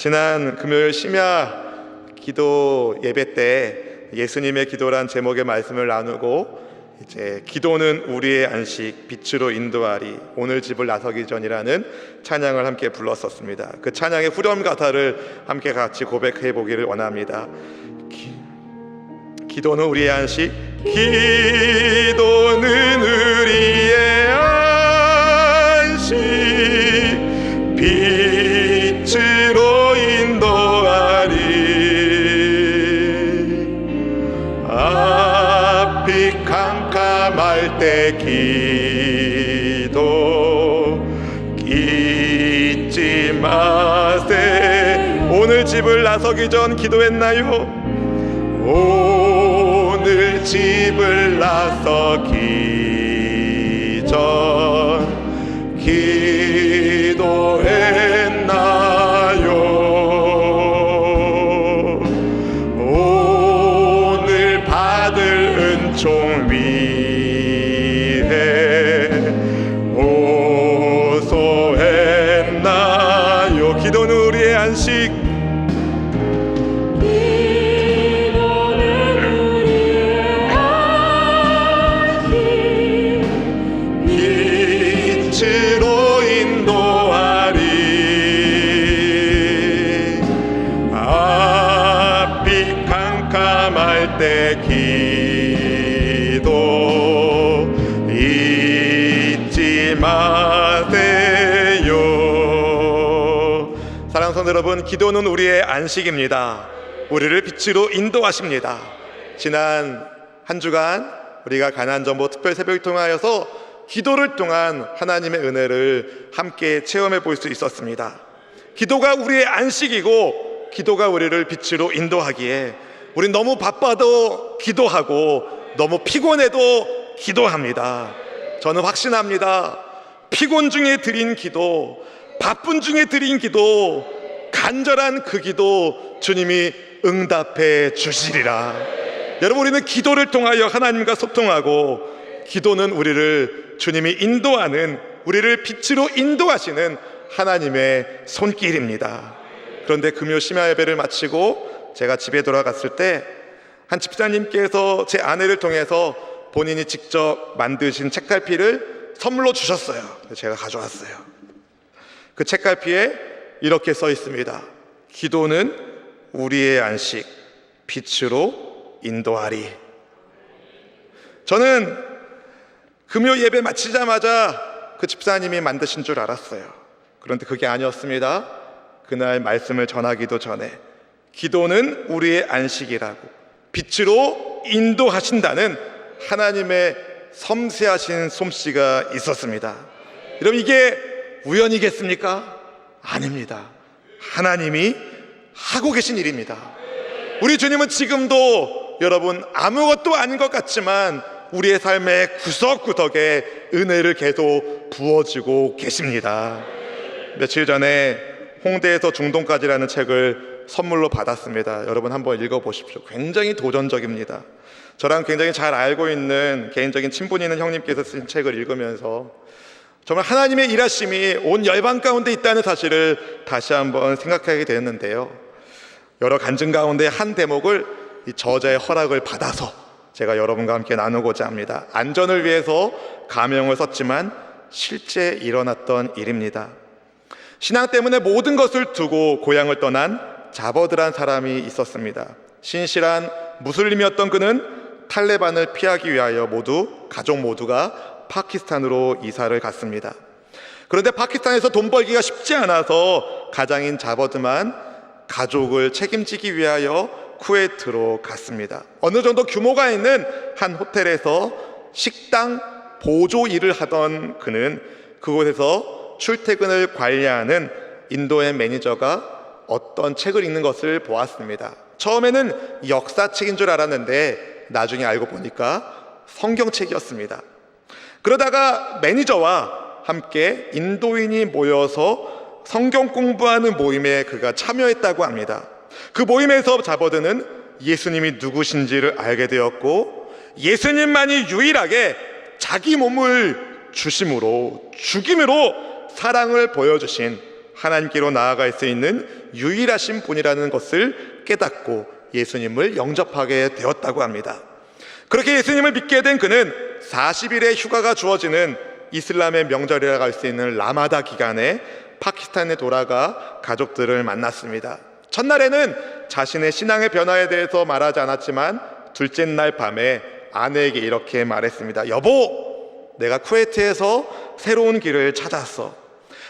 지난 금요일 심야 기도 예배 때 예수님의 기도란 제목의 말씀을 나누고 이제 기도는 우리의 안식 빛으로 인도하리 오늘 집을 나서기 전이라는 찬양을 함께 불렀었습니다. 그 찬양의 후렴 가사를 함께 같이 고백해 보기를 원합니다. 기도는 우리의 안식, 기도는 우리의 안식 빛으로 인도하리 앞이 캄캄할 때 기도 잊지 마세. 오늘 집을 나서기 전 기도했나요? 오늘 집을 나서기 전 기도했나요? 오늘 받을 은총 위해 호소했나요? 기도는 우리의 안식, 빛으로 인도하리 앞이 캄캄할 때 기도 잊지 마세요. 사랑하는 성도 여러분, 기도는 우리의 안식입니다. 우리를 빛으로 인도하십니다. 지난 한 주간 우리가 가난전보 특별 새벽을 통하여서 기도를 통한 하나님의 은혜를 함께 체험해 볼 수 있었습니다. 기도가 우리의 안식이고 기도가 우리를 빛으로 인도하기에 우리 너무 바빠도 기도하고 너무 피곤해도 기도합니다. 저는 확신합니다. 피곤 중에 드린 기도, 바쁜 중에 드린 기도, 간절한 그 기도 주님이 응답해 주시리라. 여러분, 우리는 기도를 통하여 하나님과 소통하고 기도는 우리를 주님이 인도하는, 우리를 빛으로 인도하시는 하나님의 손길입니다. 그런데 금요 심야 예배를 마치고 제가 집에 돌아갔을 때 한 집사님께서 제 아내를 통해서 본인이 직접 만드신 책갈피를 선물로 주셨어요. 제가 가져왔어요. 그 책갈피에 이렇게 써 있습니다. 기도는 우리의 안식 빛으로 인도하리. 저는 금요 예배 마치자마자 그 집사님이 만드신 줄 알았어요. 그런데 그게 아니었습니다. 그날 말씀을 전하기도 전에 기도는 우리의 안식이라고 빛으로 인도하신다는 하나님의 섬세하신 솜씨가 있었습니다. 여러분, 이게 우연이겠습니까? 아닙니다. 하나님이 하고 계신 일입니다. 우리 주님은 지금도 여러분 아무것도 아닌 것 같지만 우리의 삶의 구석구석에 은혜를 계속 부어주고 계십니다. 며칠 전에 홍대에서 중동까지라는 책을 선물로 받았습니다. 여러분 한번 읽어보십시오. 굉장히 도전적입니다. 저랑 굉장히 잘 알고 있는 개인적인 친분이 있는 형님께서 쓴 책을 읽으면서 정말 하나님의 일하심이 온 열방 가운데 있다는 사실을 다시 한번 생각하게 되었는데요. 여러 간증 가운데 한 대목을 이 저자의 허락을 받아서 제가 여러분과 함께 나누고자 합니다. 안전을 위해서 가명을 썼지만 실제 일어났던 일입니다. 신앙 때문에 모든 것을 두고 고향을 떠난 자버드란 사람이 있었습니다. 신실한 무슬림이었던 그는 탈레반을 피하기 위하여 가족 모두가 파키스탄으로 이사를 갔습니다. 그런데 파키스탄에서 돈 벌기가 쉽지 않아서 가장인 자버드만 가족을 책임지기 위하여 쿠웨이트로 갔습니다. 어느 정도 규모가 있는 한 호텔에서 식당 보조 일을 하던 그는 그곳에서 출퇴근을 관리하는 인도의 매니저가 어떤 책을 읽는 것을 보았습니다. 처음에는 역사책인 줄 알았는데 나중에 알고 보니까 성경책이었습니다. 그러다가 매니저와 함께 인도인이 모여서 성경 공부하는 모임에 그가 참여했다고 합니다. 그 모임에서 자버드는 예수님이 누구신지를 알게 되었고 예수님만이 유일하게 자기 몸을 주심으로 죽임으로 사랑을 보여주신 하나님께로 나아갈 수 있는 유일하신 분이라는 것을 깨닫고 예수님을 영접하게 되었다고 합니다. 그렇게 예수님을 믿게 된 그는 40일의 휴가가 주어지는 이슬람의 명절이라고 할 수 있는 라마다 기간에 파키스탄에 돌아가 가족들을 만났습니다. 첫날에는 자신의 신앙의 변화에 대해서 말하지 않았지만 둘째 날 밤에 아내에게 이렇게 말했습니다. 여보, 내가 쿠웨이트에서 새로운 길을 찾았어.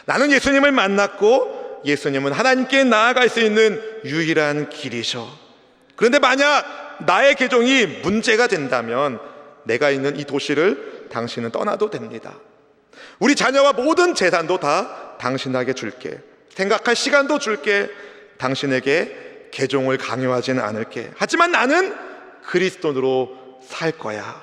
나는 예수님을 만났고 예수님은 하나님께 나아갈 수 있는 유일한 길이셔. 그런데 만약 나의 개종이 문제가 된다면 내가 있는 이 도시를 당신은 떠나도 됩니다. 우리 자녀와 모든 재산도 다 당신에게 줄게. 생각할 시간도 줄게. 당신에게 개종을 강요하지는 않을게. 하지만 나는 그리스도인으로 살 거야.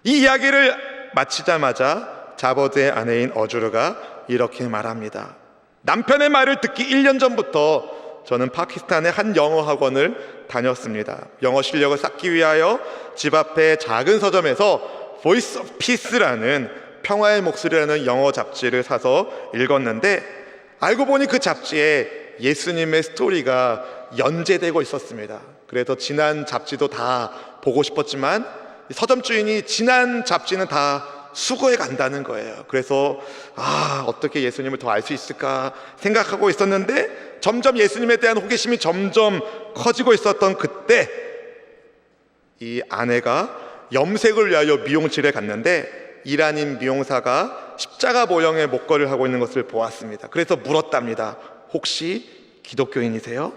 이 이야기를 마치자마자 자버드의 아내인 어주르가 이렇게 말합니다. 남편의 말을 듣기 1년 전부터 저는 파키스탄의 한 영어 학원을 다녔습니다. 영어 실력을 쌓기 위하여 집 앞에 작은 서점에서 Voice of Peace라는 평화의 목소리라는 영어 잡지를 사서 읽었는데 알고 보니 그 잡지에 예수님의 스토리가 연재되고 있었습니다. 그래서 지난 잡지도 다 보고 싶었지만 서점 주인이 지난 잡지는 다 수거해 간다는 거예요. 그래서 어떻게 예수님을 더 알 수 있을까 생각하고 있었는데 점점 예수님에 대한 호기심이 점점 커지고 있었던 그때 이 아내가 염색을 위하여 미용실에 갔는데 이란인 미용사가 십자가 모형의 목걸이를 하고 있는 것을 보았습니다. 그래서 물었답니다. 혹시 기독교인이세요?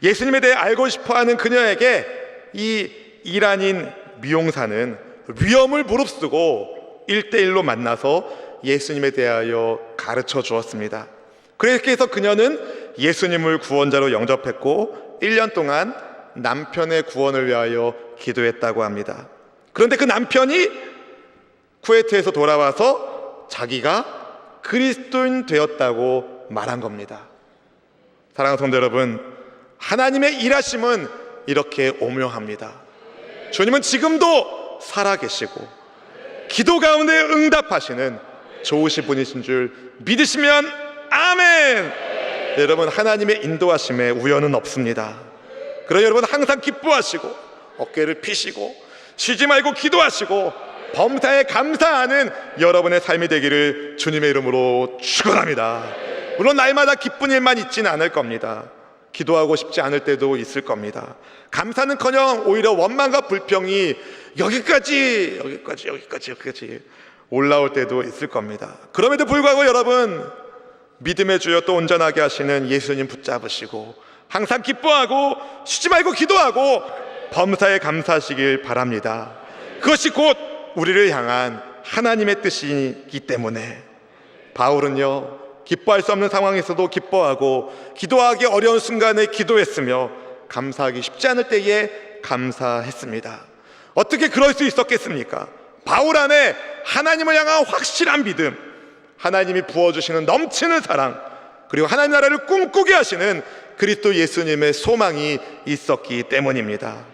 예수님에 대해 알고 싶어하는 그녀에게 이 이란인 미용사는 위험을 무릅쓰고 1대1로 만나서 예수님에 대하여 가르쳐 주었습니다. 그렇게 해서 그녀는 예수님을 구원자로 영접했고 1년 동안 남편의 구원을 위하여 기도했다고 합니다. 그런데 그 남편이 쿠웨이트에서 돌아와서 자기가 그리스도인 되었다고 말한 겁니다. 사랑하는 성도 여러분, 하나님의 일하심은 이렇게 오묘합니다. 주님은 지금도 살아계시고 기도 가운데 응답하시는 좋으신 분이신 줄 믿으시면 아멘! 여러분, 하나님의 인도하심에 우연은 없습니다. 그러나 여러분 항상 기뻐하시고 어깨를 피시고 쉬지 말고 기도하시고 범사에 감사하는 여러분의 삶이 되기를 주님의 이름으로 축원합니다. 물론 날마다 기쁜 일만 있지는 않을 겁니다. 기도하고 싶지 않을 때도 있을 겁니다. 감사는커녕 오히려 원망과 불평이 여기까지 올라올 때도 있을 겁니다. 그럼에도 불구하고 여러분, 믿음의 주여 또 온전하게 하시는 예수님 붙잡으시고 항상 기뻐하고 쉬지 말고 기도하고 범사에 감사하시길 바랍니다. 그것이 곧 우리를 향한 하나님의 뜻이기 때문에 바울은요, 기뻐할 수 없는 상황에서도 기뻐하고 기도하기 어려운 순간에 기도했으며 감사하기 쉽지 않을 때에 감사했습니다. 어떻게 그럴 수 있었겠습니까? 바울 안에 하나님을 향한 확실한 믿음, 하나님이 부어주시는 넘치는 사랑, 그리고 하나님 나라를 꿈꾸게 하시는 그리스도 예수님의 소망이 있었기 때문입니다.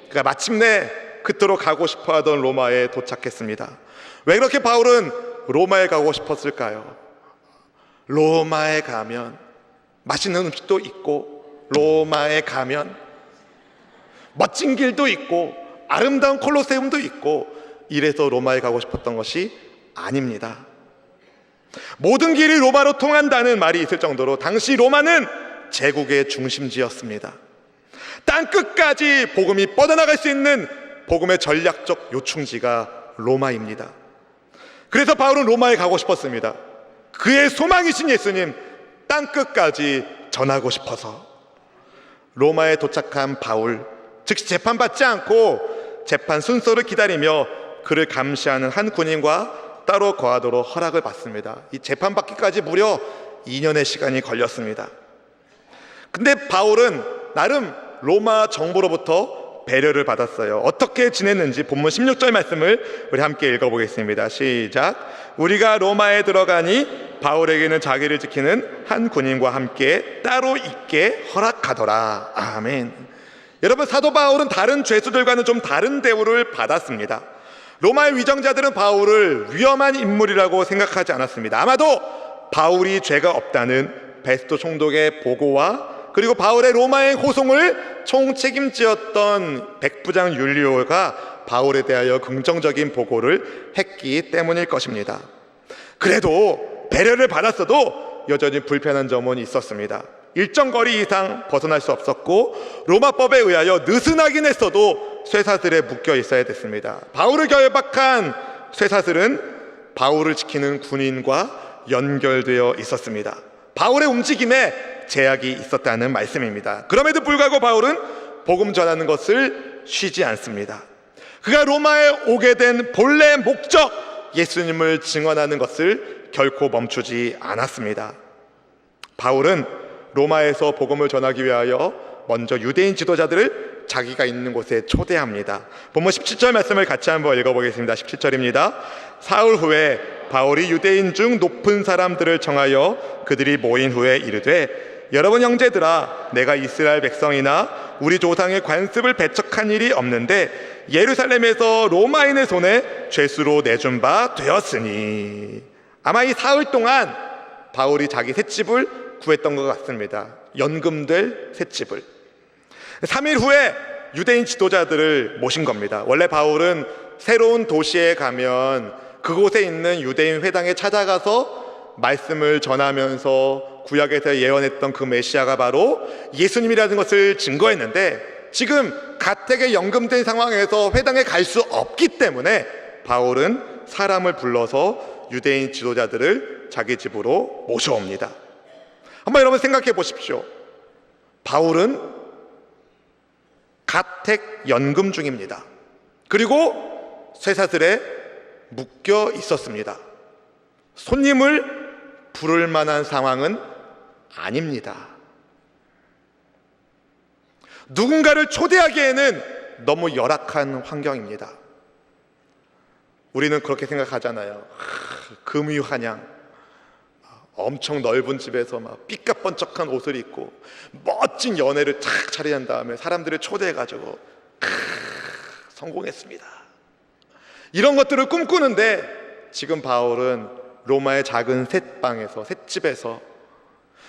그러니까 마침내 그토록 가고 싶어하던 로마에 도착했습니다. 왜 그렇게 바울은 로마에 가고 싶었을까요? 로마에 가면 맛있는 음식도 있고, 로마에 가면 멋진 길도 있고 아름다운 콜로세움도 있고, 이래서 로마에 가고 싶었던 것이 아닙니다. 모든 길이 로마로 통한다는 말이 있을 정도로 당시 로마는 제국의 중심지였습니다. 땅 끝까지 복음이 뻗어나갈 수 있는 복음의 전략적 요충지가 로마입니다. 그래서 바울은 로마에 가고 싶었습니다. 그의 소망이신 예수님 땅 끝까지 전하고 싶어서 로마에 도착한 바울, 즉시 재판받지 않고 재판 순서를 기다리며 그를 감시하는 한 군인과 따로 거하도록 허락을 받습니다. 이 재판받기까지 무려 2년의 시간이 걸렸습니다. 근데 바울은 나름 로마 정부로부터 배려를 받았어요. 어떻게 지냈는지 본문 16절 말씀을 우리 함께 읽어보겠습니다. 시작. 우리가 로마에 들어가니 바울에게는 자기를 지키는 한 군인과 함께 따로 있게 허락하더라. 아멘. 여러분, 사도 바울은 다른 죄수들과는 좀 다른 대우를 받았습니다. 로마의 위정자들은 바울을 위험한 인물이라고 생각하지 않았습니다. 아마도 바울이 죄가 없다는 베스토 총독의 보고와 그리고 바울의 로마행 호송을 총책임지었던 백부장 율리오가 바울에 대하여 긍정적인 보고를 했기 때문일 것입니다. 그래도 배려를 받았어도 여전히 불편한 점은 있었습니다. 일정 거리 이상 벗어날 수 없었고 로마법에 의하여 느슨하긴 했어도 쇠사슬에 묶여 있어야 됐습니다. 바울을 결박한 쇠사슬은 바울을 지키는 군인과 연결되어 있었습니다. 바울의 움직임에 제약이 있었다는 말씀입니다. 그럼에도 불구하고 바울은 복음 전하는 것을 쉬지 않습니다. 그가 로마에 오게 된 본래 목적, 예수님을 증언하는 것을 결코 멈추지 않았습니다. 바울은 로마에서 복음을 전하기 위하여 먼저 유대인 지도자들을 자기가 있는 곳에 초대합니다. 본문 17절 말씀을 같이 한번 읽어보겠습니다. 17절입니다. 사흘 후에 바울이 유대인 중 높은 사람들을 청하여 그들이 모인 후에 이르되 여러분 형제들아, 내가 이스라엘 백성이나 우리 조상의 관습을 배척한 일이 없는데 예루살렘에서 로마인의 손에 죄수로 내준 바 되었으니. 아마 이 사흘 동안 바울이 자기 셋집을 구했던 것 같습니다. 연금될 셋집을. 3일 후에 유대인 지도자들을 모신 겁니다. 원래 바울은 새로운 도시에 가면 그곳에 있는 유대인 회당에 찾아가서 말씀을 전하면서 구약에서 예언했던 그 메시아가 바로 예수님이라는 것을 증거했는데, 지금 가택에 연금된 상황에서 회당에 갈 수 없기 때문에 바울은 사람을 불러서 유대인 지도자들을 자기 집으로 모셔옵니다. 한번 여러분 생각해 보십시오. 바울은 가택 연금 중입니다. 그리고 쇠사슬에 묶여 있었습니다. 손님을 부를 만한 상황은 아닙니다. 누군가를 초대하기에는 너무 열악한 환경입니다. 우리는 그렇게 생각하잖아요. 금유한양, 엄청 넓은 집에서 막 삐까번쩍한 옷을 입고 멋진 연회를 탁 차려한 다음에 사람들을 초대해가지고 성공했습니다. 이런 것들을 꿈꾸는데 지금 바울은 로마의 작은 셋방에서, 셋집에서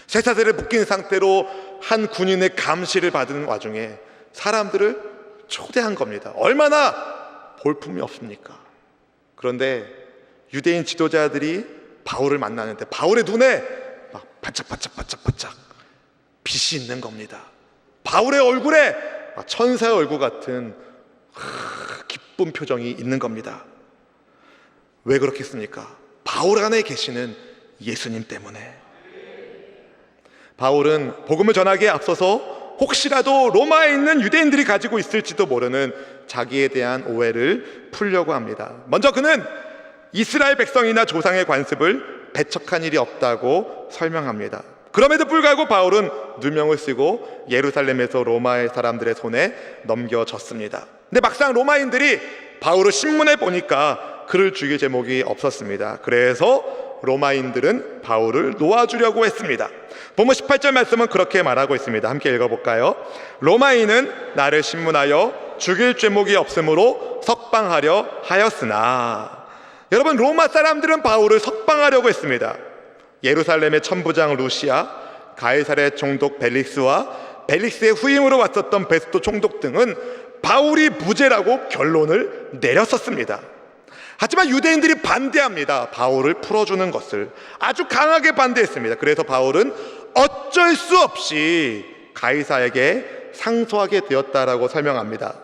쇠사슬에 묶인 상태로 한 군인의 감시를 받은 와중에 사람들을 초대한 겁니다. 얼마나 볼품이 없습니까? 그런데 유대인 지도자들이 바울을 만나는데 바울의 눈에 막 반짝반짝반짝반짝 빛이 있는 겁니다. 바울의 얼굴에 천사의 얼굴 같은 기쁜 표정이 있는 겁니다. 왜 그렇겠습니까? 바울 안에 계시는 예수님 때문에. 바울은 복음을 전하기에 앞서서 혹시라도 로마에 있는 유대인들이 가지고 있을지도 모르는 자기에 대한 오해를 풀려고 합니다. 먼저 그는 이스라엘 백성이나 조상의 관습을 배척한 일이 없다고 설명합니다. 그럼에도 불구하고 바울은 누명을 쓰고 예루살렘에서 로마의 사람들의 손에 넘겨졌습니다. 근데 막상 로마인들이 바울을 신문에 보니까 그를 죽일 제목이 없었습니다. 그래서 로마인들은 바울을 놓아주려고 했습니다. 본문 18절 말씀은 그렇게 말하고 있습니다. 함께 읽어볼까요? 로마인은 나를 신문하여 죽일 제목이 없으므로 석방하려 하였으나. 여러분, 로마 사람들은 바울을 석방하려고 했습니다. 예루살렘의 천부장 루시아, 가이사랴 총독 벨릭스와 벨릭스의 후임으로 왔었던 베스토 총독 등은 바울이 무죄라고 결론을 내렸었습니다. 하지만 유대인들이 반대합니다. 바울을 풀어주는 것을 아주 강하게 반대했습니다. 그래서 바울은 어쩔 수 없이 가이사에게 상소하게 되었다라고 설명합니다.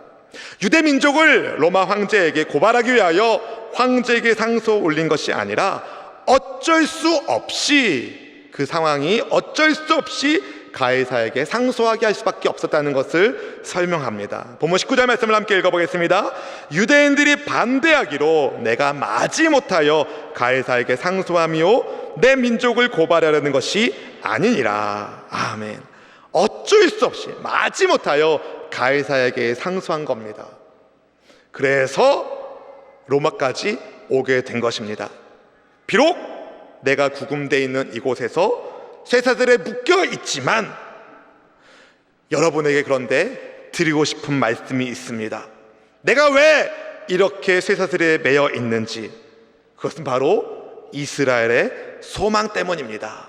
유대 민족을 로마 황제에게 고발하기 위하여 황제에게 상소 올린 것이 아니라 어쩔 수 없이, 그 상황이 어쩔 수 없이 가이사에게 상소하게 할 수밖에 없었다는 것을 설명합니다. 본문 19절 말씀을 함께 읽어보겠습니다. 유대인들이 반대하기로 내가 마지못하여 가이사에게 상소함이요 내 민족을 고발하려는 것이 아니니라. 아멘. 어쩔 수 없이 마지못하여 가이사에게 상소한 겁니다. 그래서 로마까지 오게 된 것입니다. 비록 내가 구금되어 있는 이곳에서 쇠사슬에 묶여 있지만 여러분에게 그런데 드리고 싶은 말씀이 있습니다. 내가 왜 이렇게 쇠사슬에 매여 있는지, 그것은 바로 이스라엘의 소망 때문입니다.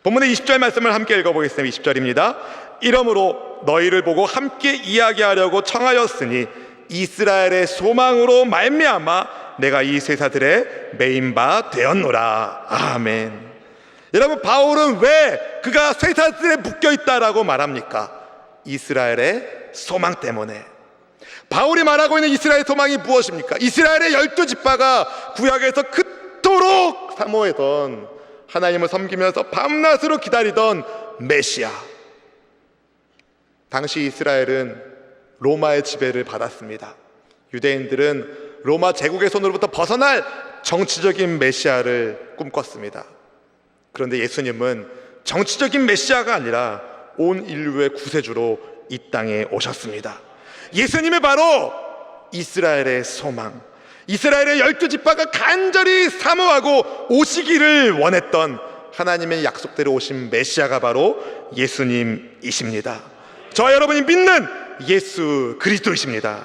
본문의 20절 말씀을 함께 읽어보겠습니다. 20절입니다. 이러므로 너희를 보고 함께 이야기하려고 청하였으니 이스라엘의 소망으로 말미암아 내가 이 쇠사들의 메인 바 되었노라. 아멘. 여러분, 바울은 왜 그가 쇠사들에 묶여있다라고 말합니까? 이스라엘의 소망 때문에. 바울이 말하고 있는 이스라엘의 소망이 무엇입니까? 이스라엘의 12지파가 구약에서 그토록 사모했던, 하나님을 섬기면서 밤낮으로 기다리던 메시아. 당시 이스라엘은 로마의 지배를 받았습니다. 유대인들은 로마 제국의 손으로부터 벗어날 정치적인 메시아를 꿈꿨습니다. 그런데 예수님은 정치적인 메시아가 아니라 온 인류의 구세주로 이 땅에 오셨습니다. 예수님이 바로 이스라엘의 소망, 이스라엘의 12지파가 간절히 사모하고 오시기를 원했던 하나님의 약속대로 오신 메시아가 바로 예수님이십니다. 저와 여러분이 믿는 예수 그리스도이십니다.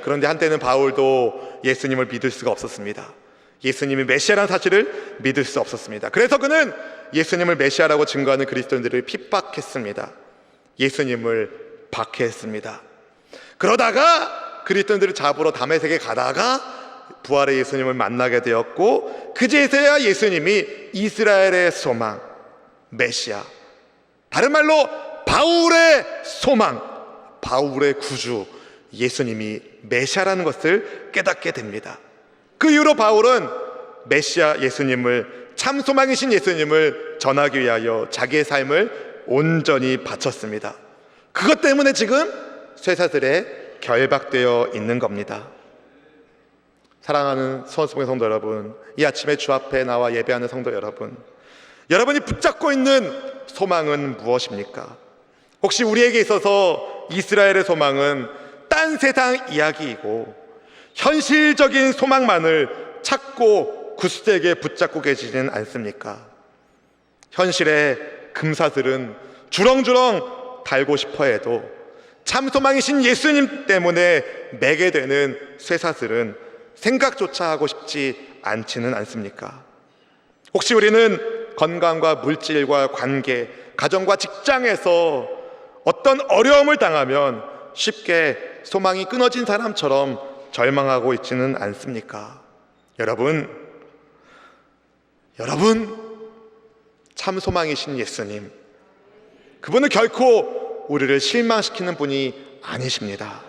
그런데 한때는 바울도 예수님을 믿을 수가 없었습니다. 예수님이 메시아라는 사실을 믿을 수 없었습니다. 그래서 그는 예수님을 메시아라고 증거하는 그리스도인들을 핍박했습니다. 예수님을 박해했습니다. 그러다가 그리스도인들을 잡으러 다메섹에 가다가 부활의 예수님을 만나게 되었고, 그제서야 예수님이 이스라엘의 소망, 메시아, 다른 말로 바울의 소망, 바울의 구주, 예수님이 메시아라는 것을 깨닫게 됩니다. 그 이후로 바울은 메시아 예수님을, 참 소망이신 예수님을 전하기 위하여 자기의 삶을 온전히 바쳤습니다. 그것 때문에 지금 쇠사슬에 결박되어 있는 겁니다. 사랑하는 서원수봉의 성도 여러분, 이 아침에 주 앞에 나와 예배하는 성도 여러분, 여러분이 붙잡고 있는 소망은 무엇입니까? 혹시 우리에게 있어서 이스라엘의 소망은 딴 세상 이야기이고 현실적인 소망만을 찾고 굳세게 붙잡고 계시지는 않습니까? 현실의 금사슬은 주렁주렁 달고 싶어 해도 참 소망이신 예수님 때문에 매게 되는 쇠사슬은 생각조차 하고 싶지 않지는 않습니까? 혹시 우리는 건강과 물질과 관계, 가정과 직장에서 어떤 어려움을 당하면 쉽게 소망이 끊어진 사람처럼 절망하고 있지는 않습니까? 여러분, 참 소망이신 예수님, 그분은 결코 우리를 실망시키는 분이 아니십니다.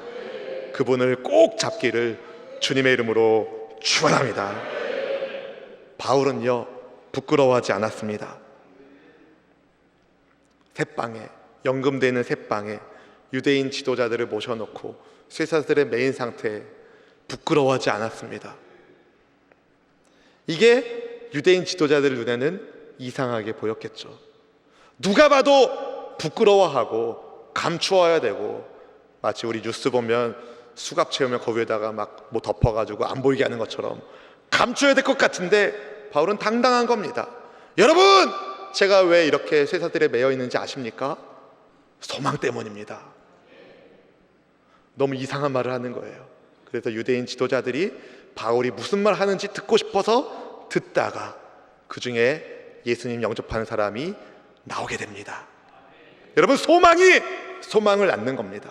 그분을 꼭 잡기를 주님의 이름으로 축원합니다. 바울은요, 부끄러워하지 않았습니다. 새방에, 연금되는 새방에 유대인 지도자들을 모셔놓고 쇠사슬의 메인 상태에 부끄러워하지 않았습니다. 이게 유대인 지도자들 눈에는 이상하게 보였겠죠. 누가 봐도 부끄러워하고 감추어야 되고, 마치 우리 뉴스 보면 수갑 채우면 그 위에다가 막 뭐 덮어가지고 안 보이게 하는 것처럼 감춰야 될 것 같은데 바울은 당당한 겁니다. 여러분, 제가 왜 이렇게 쇠사슬에 매여 있는지 아십니까? 소망 때문입니다. 너무 이상한 말을 하는 거예요. 그래서 유대인 지도자들이 바울이 무슨 말 하는지 듣고 싶어서 듣다가 그 중에 예수님 영접하는 사람이 나오게 됩니다. 여러분, 소망이 소망을 낳는 겁니다.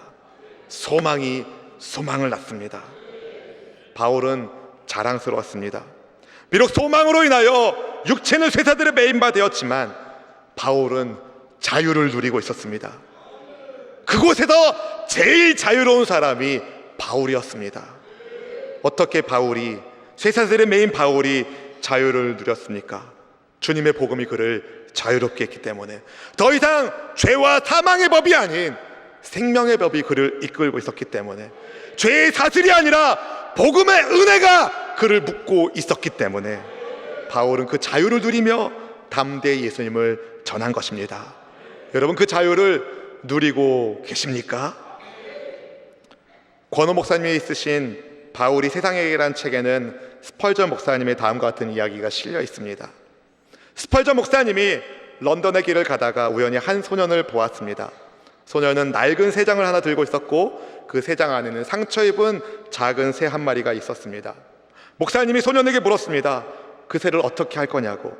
소망이 소망을 낳습니다. 바울은 자랑스러웠습니다. 비록 소망으로 인하여 육체는 쇠사들의 매인 바 되었지만 바울은 자유를 누리고 있었습니다. 그곳에서 제일 자유로운 사람이 바울이었습니다. 어떻게 바울이, 쇠사슬의 메인 바울이 자유를 누렸습니까? 주님의 복음이 그를 자유롭게 했기 때문에. 더 이상 죄와 사망의 법이 아닌 생명의 법이 그를 이끌고 있었기 때문에, 죄의 사슬이 아니라 복음의 은혜가 그를 묶고 있었기 때문에 바울은 그 자유를 누리며 담대히 예수님을 전한 것입니다. 여러분, 그 자유를 누리고 계십니까? 권호 목사님이 쓰신 바울이 세상에게란 책에는 스펄전 목사님의 다음과 같은 이야기가 실려 있습니다. 스펄전 목사님이 런던의 길을 가다가 우연히 한 소년을 보았습니다. 소년은 낡은 새장을 하나 들고 있었고 그 새장 안에는 상처 입은 작은 새 한 마리가 있었습니다. 목사님이 소년에게 물었습니다. 그 새를 어떻게 할 거냐고.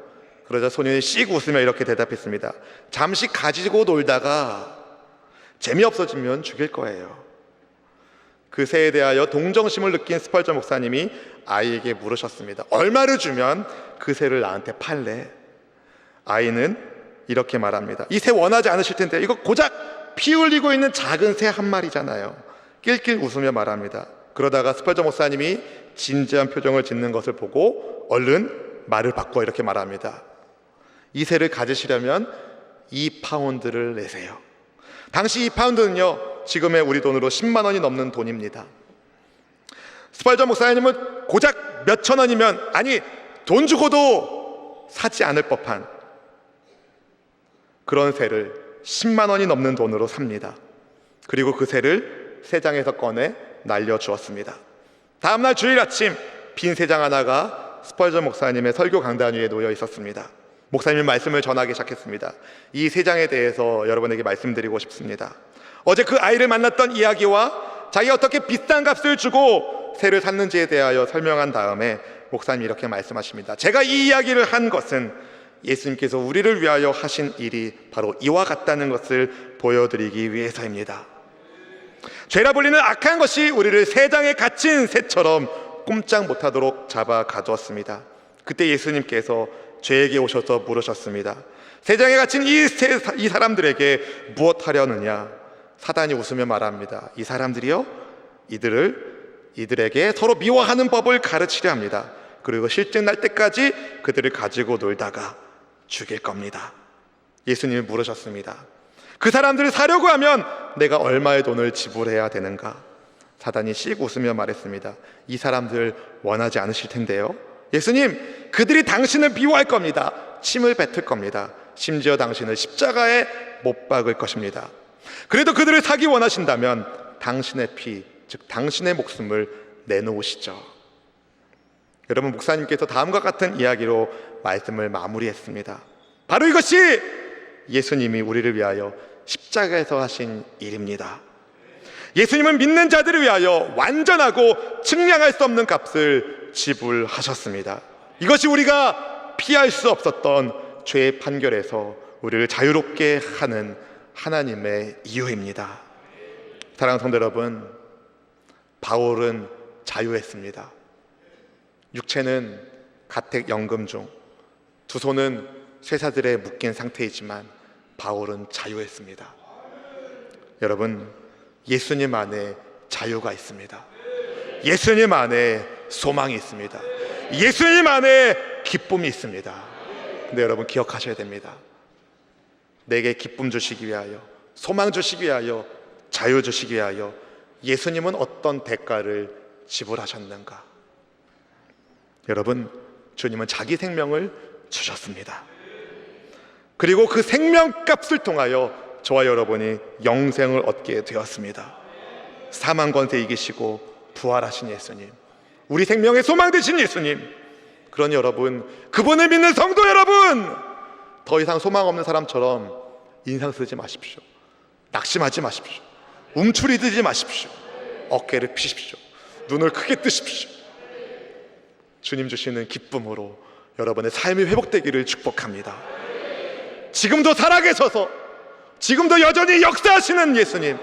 그러자 소년이 씩 웃으며 이렇게 대답했습니다. 잠시 가지고 놀다가 재미없어지면 죽일 거예요. 그 새에 대하여 동정심을 느낀 스펄전 목사님이 아이에게 물으셨습니다. 얼마를 주면 그 새를 나한테 팔래? 아이는 이렇게 말합니다. 이 새 원하지 않으실 텐데 이거 고작 피 흘리고 있는 작은 새 한 마리잖아요. 낄낄 웃으며 말합니다. 그러다가 스펄전 목사님이 진지한 표정을 짓는 것을 보고 얼른 말을 바꿔 이렇게 말합니다. 이 새를 가지시려면 2파운드를 내세요. 당시 2파운드는요 지금의 우리 돈으로 10만 원이 넘는 돈입니다. 스펄전 목사님은 고작 몇천 원이면, 아니 돈 주고도 사지 않을 법한 그런 새를 10만 원이 넘는 돈으로 삽니다. 그리고 그 새를 새장에서 꺼내 날려주었습니다. 다음날 주일 아침 빈 새장 하나가 스펄전 목사님의 설교 강단 위에 놓여 있었습니다. 목사님이 말씀을 전하기 시작했습니다. 이 새장에 대해서 여러분에게 말씀드리고 싶습니다. 어제 그 아이를 만났던 이야기와 자기가 어떻게 비싼 값을 주고 새를 샀는지에 대하여 설명한 다음에 목사님이 이렇게 말씀하십니다. 제가 이 이야기를 한 것은 예수님께서 우리를 위하여 하신 일이 바로 이와 같다는 것을 보여드리기 위해서입니다. 죄라 불리는 악한 것이 우리를 새장에 갇힌 새처럼 꼼짝 못하도록 잡아 가두었습니다. 그때 예수님께서 죄에게 오셔서 물으셨습니다. 새장에 갇힌 이 사람들에게 무엇 하려느냐? 사단이 웃으며 말합니다. 이 사람들이요? 이들에게 서로 미워하는 법을 가르치려 합니다. 그리고 실증 날 때까지 그들을 가지고 놀다가 죽일 겁니다. 예수님이 물으셨습니다. 그 사람들을 사려고 하면 내가 얼마의 돈을 지불해야 되는가? 사단이 씩 웃으며 말했습니다. 이 사람들 원하지 않으실 텐데요. 예수님, 그들이 당신을 미워할 겁니다. 침을 뱉을 겁니다. 심지어 당신을 십자가에 못 박을 것입니다. 그래도 그들을 사기 원하신다면 당신의 피, 즉 당신의 목숨을 내놓으시죠. 여러분, 목사님께서 다음과 같은 이야기로 말씀을 마무리했습니다. 바로 이것이 예수님이 우리를 위하여 십자가에서 하신 일입니다. 예수님은 믿는 자들을 위하여 완전하고 측량할 수 없는 값을 지불하셨습니다. 이것이 우리가 피할 수 없었던 죄의 판결에서 우리를 자유롭게 하는 하나님의 이유입니다. 사랑하는 성도 여러분, 바울은 자유했습니다. 육체는 가택연금 중, 두 손은 쇠사슬에 묶인 상태이지만 바울은 자유했습니다. 여러분, 예수님 안에 자유가 있습니다. 예수님 안에 소망이 있습니다. 예수님 안에 기쁨이 있습니다. 근데 여러분, 기억하셔야 됩니다. 내게 기쁨 주시기 위하여, 소망 주시기 위하여, 자유 주시기 위하여 예수님은 어떤 대가를 지불하셨는가? 여러분, 주님은 자기 생명을 주셨습니다. 그리고 그 생명값을 통하여 저와 여러분이 영생을 얻게 되었습니다. 사망 권세 이기시고 부활하신 예수님, 우리 생명의 소망 되신 예수님, 그러니 여러분, 그분을 믿는 성도 여러분, 더 이상 소망 없는 사람처럼 인상 쓰지 마십시오. 낙심하지 마십시오. 움츠리 들지 마십시오. 어깨를 피십시오. 눈을 크게 뜨십시오. 주님 주시는 기쁨으로 여러분의 삶이 회복되기를 축복합니다. 지금도 살아계셔서 지금도 여전히 역사하시는 예수님,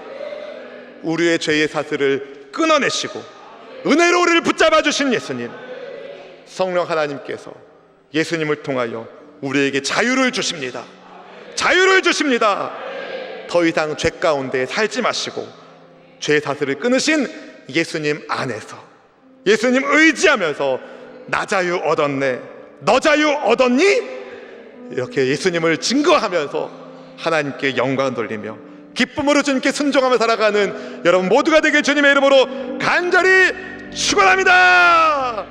우리의 죄의 사슬을 끊어내시고 은혜로 우리를 붙잡아 주신 예수님, 성령 하나님께서 예수님을 통하여 우리에게 자유를 주십니다. 자유를 주십니다. 더 이상 죄 가운데 살지 마시고 죄의 사슬을 끊으신 예수님 안에서, 예수님 의지하면서 나 자유 얻었네, 너 자유 얻었니? 이렇게 예수님을 증거하면서 하나님께 영광 돌리며 기쁨으로 주님께 순종하며 살아가는 여러분 모두가 되길 주님의 이름으로 간절히 축원합니다.